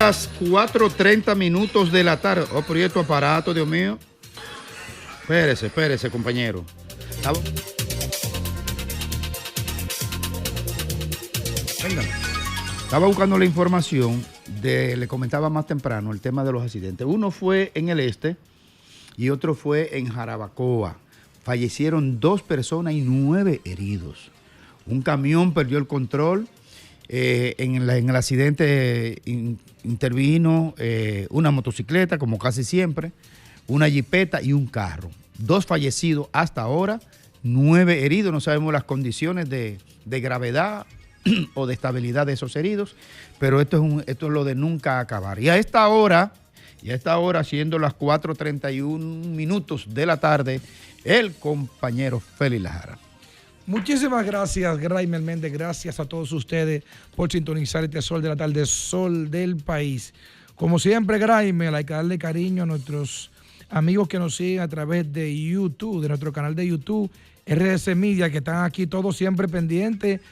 las 4:30 de la tarde. Oh, pero ¿y tu aparato, Dios mío? Espérese, compañero. Estaba buscando la información le comentaba más temprano el tema de los accidentes. Uno fue en el este y otro fue en Jarabacoa. Fallecieron 2 personas y 9 heridos. Un camión perdió el control. En el accidente intervino una motocicleta, como casi siempre, una jipeta y un carro. 2 fallecidos hasta ahora, 9 heridos. No sabemos las condiciones de gravedad o de estabilidad de esos heridos, pero esto es lo de nunca acabar. Y a esta hora, siendo las 4:31 de la tarde, el compañero Félix Lajara. Muchísimas gracias, Graimel Méndez. Gracias a todos ustedes por sintonizar este Sol de la Tarde, Sol del País. Como siempre, Graimel, hay que darle cariño a nuestros amigos que nos siguen a través de YouTube, de nuestro canal de YouTube, RS Media, que están aquí todos siempre pendientes.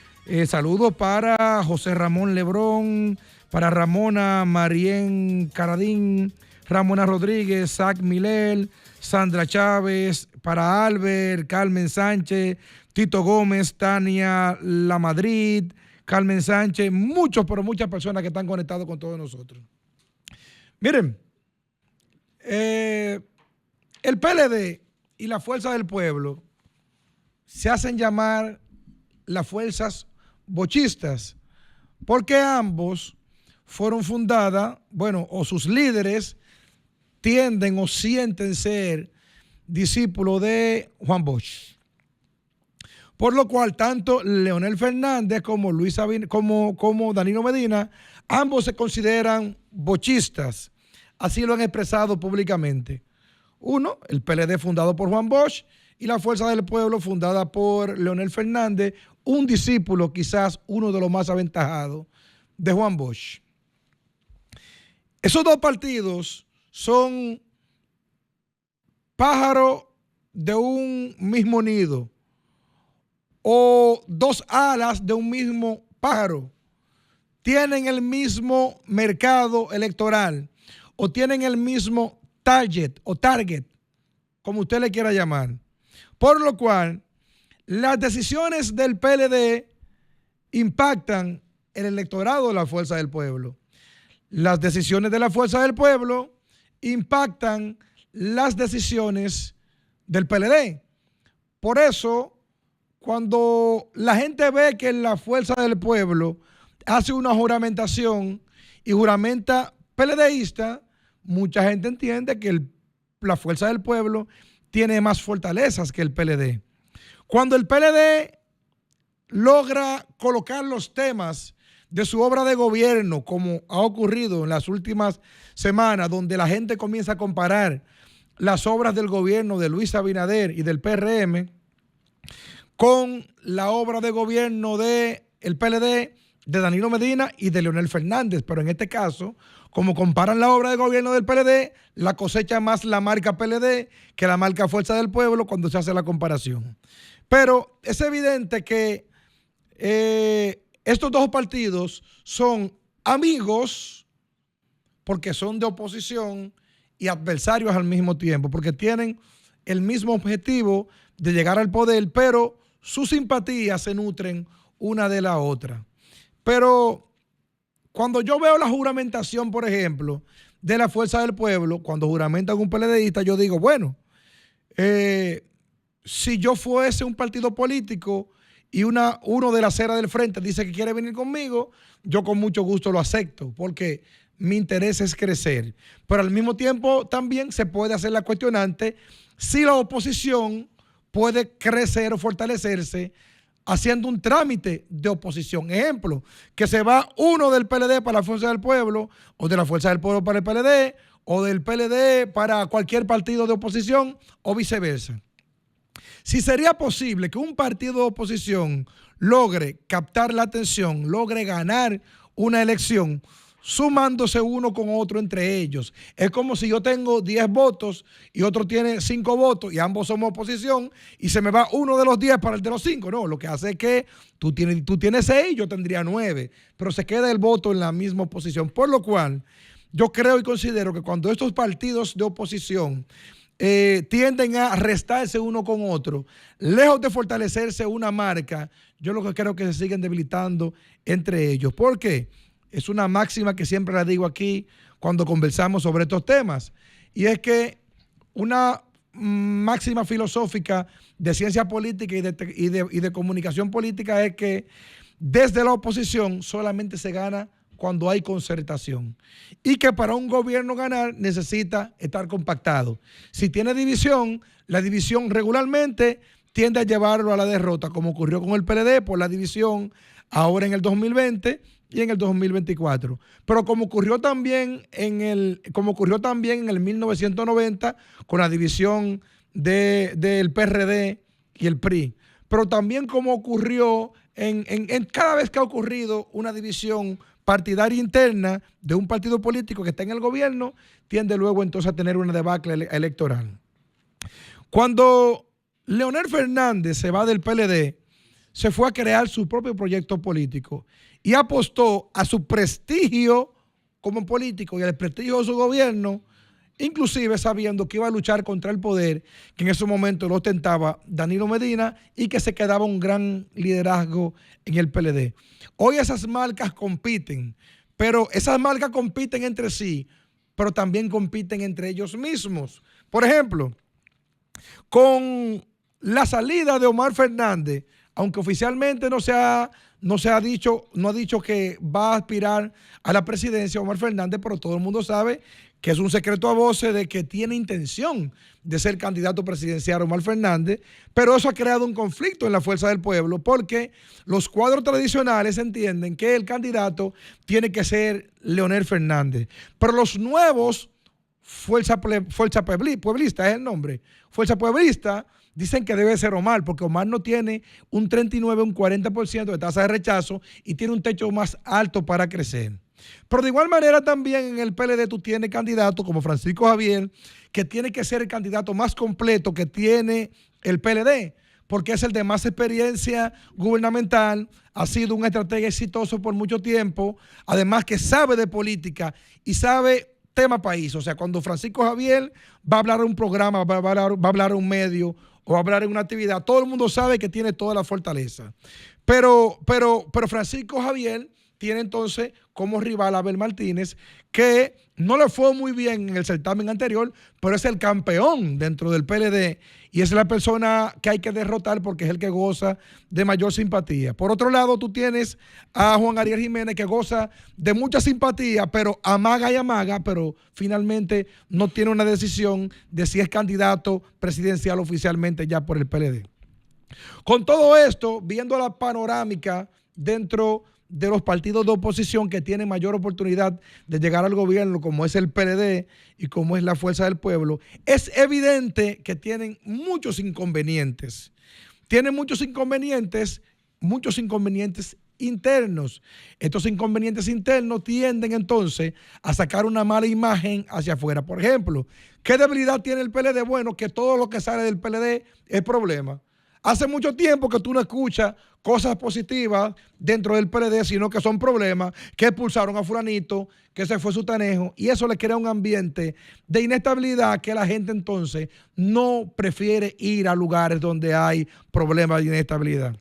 Saludos para José Ramón Lebrón, para Ramona Marien Caradín, Ramona Rodríguez, Zach Milel, Sandra Chávez, para Albert, Carmen Sánchez, Tito Gómez, Tania La Madrid, Carmen Sánchez, pero muchas personas que están conectadas con todos nosotros. Miren, el PLD y la Fuerza del Pueblo se hacen llamar las fuerzas bochistas, porque ambos fueron fundadas, o sus líderes tienden o sienten ser discípulos de Juan Bosch. Por lo cual, tanto Leonel Fernández como como Danilo Medina, ambos se consideran bochistas. Así lo han expresado públicamente. Uno, el PLD fundado por Juan Bosch, y la Fuerza del Pueblo fundada por Leonel Fernández, un discípulo, quizás uno de los más aventajados de Juan Bosch. Esos 2 partidos son pájaros de un mismo nido o 2 alas de un mismo pájaro. Tienen el mismo mercado electoral o tienen el mismo target, como usted le quiera llamar. Por lo cual, las decisiones del PLD impactan el electorado de la Fuerza del Pueblo. Las decisiones de la Fuerza del Pueblo impactan las decisiones del PLD. Por eso, cuando la gente ve que la Fuerza del Pueblo hace una juramentación y juramenta PLDista, mucha gente entiende que la Fuerza del Pueblo tiene más fortalezas que el PLD. Cuando el PLD logra colocar los temas de su obra de gobierno, como ha ocurrido en las últimas semanas, donde la gente comienza a comparar las obras del gobierno de Luis Abinader y del PRM con la obra de gobierno del PLD, de Danilo Medina y de Leonel Fernández. Pero en este caso, como comparan la obra de gobierno del PLD, la cosecha más la marca PLD que la marca Fuerza del Pueblo cuando se hace la comparación. Pero es evidente que estos 2 partidos son amigos porque son de oposición y adversarios al mismo tiempo, porque tienen el mismo objetivo de llegar al poder, pero sus simpatías se nutren una de la otra. Pero cuando yo veo la juramentación, por ejemplo, de la Fuerza del Pueblo, cuando juramentan un PLDista, yo digo, si yo fuese un partido político y uno de la acera del frente dice que quiere venir conmigo, yo con mucho gusto lo acepto, porque mi interés es crecer. Pero al mismo tiempo también se puede hacer la cuestionante si la oposición puede crecer o fortalecerse haciendo un trámite de oposición. Ejemplo, que se va uno del PLD para la Fuerza del Pueblo, o de la Fuerza del Pueblo para el PLD, o del PLD para cualquier partido de oposición, o viceversa. Si sería posible que un partido de oposición logre captar la atención, logre ganar una elección sumándose uno con otro entre ellos. Es como si yo tengo 10 votos y otro tiene 5 votos y ambos somos oposición y se me va uno de los 10 para el de los 5. No, lo que hace es que tú tienes 6, yo tendría 9, pero se queda el voto en la misma oposición. Por lo cual, yo creo y considero que cuando estos partidos de oposición tienden a restarse uno con otro, lejos de fortalecerse una marca, yo lo que creo que se siguen debilitando entre ellos. ¿Por qué? Es una máxima que siempre la digo aquí cuando conversamos sobre estos temas, y es que una máxima filosófica de ciencia política y de comunicación política es que desde la oposición solamente se gana cuando hay concertación, y que para un gobierno ganar necesita estar compactado. Si tiene división, la división regularmente tiende a llevarlo a la derrota, como ocurrió con el PLD por la división ahora en el 2020 y en el 2024. Pero como ocurrió también en el 1990 con la división del PRD y el PRI. Pero también como ocurrió en cada vez que ha ocurrido una división partidaria interna de un partido político que está en el gobierno, tiende luego entonces a tener una debacle electoral. Cuando Leonel Fernández se va del PLD, se fue a crear su propio proyecto político y apostó a su prestigio como político y al prestigio de su gobierno, inclusive sabiendo que iba a luchar contra el poder, que en ese momento lo ostentaba Danilo Medina y que se quedaba un gran liderazgo en el PLD. Hoy esas marcas compiten, pero esas marcas compiten entre sí, pero también compiten entre ellos mismos. Por ejemplo, con la salida de Omar Fernández, aunque oficialmente no ha dicho que va a aspirar a la presidencia Omar Fernández, pero todo el mundo sabe que es un secreto a voces de que tiene intención de ser candidato presidencial Omar Fernández, pero eso ha creado un conflicto en la Fuerza del Pueblo, porque los cuadros tradicionales entienden que el candidato tiene que ser Leonel Fernández, pero los nuevos Fuerza Pueblista es el nombre, Fuerza Pueblista, dicen que debe ser Omar, porque Omar no tiene un 39, un 40% de tasa de rechazo y tiene un techo más alto para crecer. Pero de igual manera también en el PLD tú tienes candidatos como Francisco Javier, que tiene que ser el candidato más completo que tiene el PLD, porque es el de más experiencia gubernamental, ha sido un estratega exitoso por mucho tiempo, además que sabe de política y sabe tema país. O sea, cuando Francisco Javier va a hablar en un programa, va a hablar en un medio o va a hablar en una actividad, todo el mundo sabe que tiene toda la fortaleza. Pero Francisco Javier tiene entonces como rival a Abel Martínez, que no le fue muy bien en el certamen anterior, pero es el campeón dentro del PLD y es la persona que hay que derrotar porque es el que goza de mayor simpatía. Por otro lado, tú tienes a Juan Ariel Jiménez, que goza de mucha simpatía, pero amaga y amaga, pero finalmente no tiene una decisión de si es candidato presidencial oficialmente ya por el PLD. Con todo esto, viendo la panorámica dentro de los partidos de oposición que tienen mayor oportunidad de llegar al gobierno, como es el PLD y como es la Fuerza del Pueblo, es evidente que tienen muchos inconvenientes. Tienen muchos inconvenientes internos. Estos inconvenientes internos tienden entonces a sacar una mala imagen hacia afuera. Por ejemplo, ¿qué debilidad tiene el PLD? Bueno, que todo lo que sale del PLD es problema. Hace mucho tiempo que tú no escuchas cosas positivas dentro del PLD, sino que son problemas, que expulsaron a fulanito, que se fue sutanejo, y eso le crea un ambiente de inestabilidad que la gente entonces no prefiere ir a lugares donde hay problemas de inestabilidad.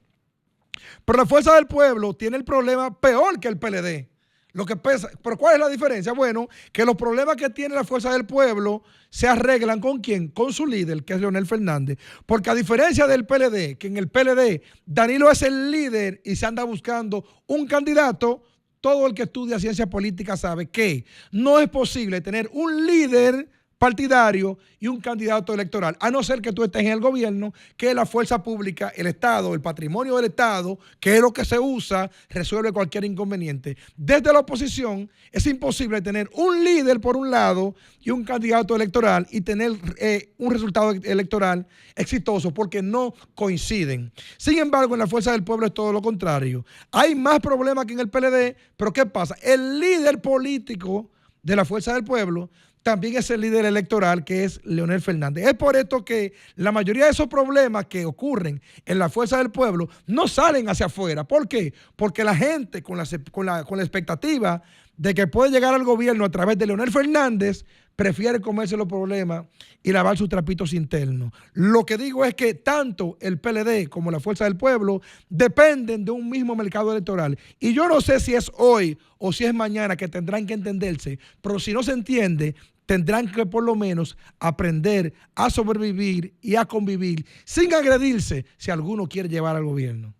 Pero la Fuerza del Pueblo tiene el problema peor que el PLD. Lo que pesa, pero ¿cuál es la diferencia? Bueno, que los problemas que tiene la Fuerza del Pueblo se arreglan ¿con quién? Con su líder, que es Leonel Fernández. Porque a diferencia del PLD, que en el PLD Danilo es el líder y se anda buscando un candidato, todo el que estudia ciencia política sabe que no es posible tener un líder partidario y un candidato electoral, a no ser que tú estés en el gobierno, que la fuerza pública, el Estado, el patrimonio del Estado, que es lo que se usa, resuelve cualquier inconveniente. Desde la oposición es imposible tener un líder por un lado y un candidato electoral y tener un resultado electoral exitoso, porque no coinciden. Sin embargo, en la Fuerza del Pueblo es todo lo contrario. Hay más problemas que en el PLD, pero ¿qué pasa? El líder político de la Fuerza del Pueblo también es el líder electoral, que es Leonel Fernández. Es por esto que la mayoría de esos problemas que ocurren en la Fuerza del Pueblo no salen hacia afuera. ¿Por qué? Porque la gente con la expectativa de que puede llegar al gobierno a través de Leonel Fernández, prefiere comerse los problemas y lavar sus trapitos internos. Lo que digo es que tanto el PLD como la Fuerza del Pueblo dependen de un mismo mercado electoral. Y yo no sé si es hoy o si es mañana que tendrán que entenderse, pero si no se entiende, tendrán que por lo menos aprender a sobrevivir y a convivir sin agredirse si alguno quiere llevar al gobierno.